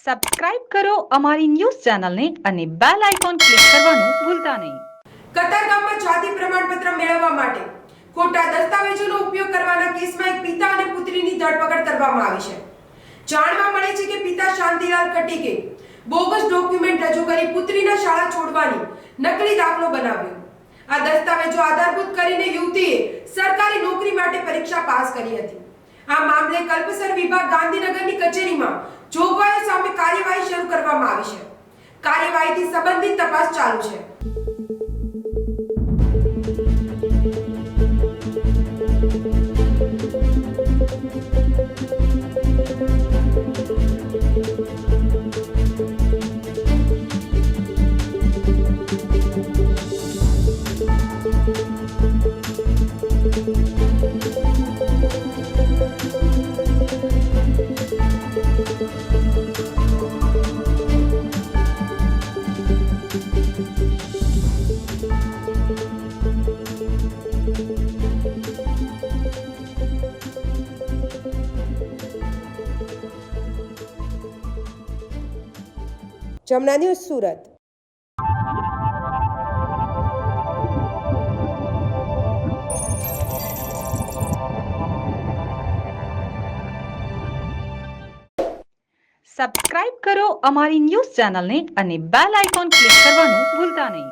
Subscribe કરો અમારી news ચેનલને અને બેલ આઇકોન ક્લિક કરવાનું ભૂલતા નહીં. કતારગામમાં જાતિ પ્રમાણપત્ર મેળવવા માટે ખોટા દસ્તાવેજોનો ઉપયોગ કરવાના કેસમાં એક પિતા અને પુત્રીની ધરપકડ કરવામાં આવી છે. જાણવા મળે છે કે પિતા શાંતિલાલ કટીકે બોગસ ડોક્યુમેન્ટ રજૂ કરી પુત્રીના શાળા છોડવાની નકલી દાખલો બનાવ્યો. આ દસ્તાવેજો આધારભૂત કરીને યુવતીએ સરકારી નોકરી માટે પરીક્ષા પાસ કરી હતી. આ મામલે કલ્પસર વિભાગ ગાંધીનગરની કચેરીમાં જોગવાઈઓ સામે કાર્યવાહી શરૂ કરવામાં આવી છે. કાર્યવાહીથી સંબંધિત તપાસ ચાલુ છે. જમના ન્યૂઝ સુરત. સબસ્ક્રાઇબ કરો અમારી ન્યૂઝ ચેનલને અને બેલ આઇકોન ક્લિક કરવાનું ભૂલતા નહીં.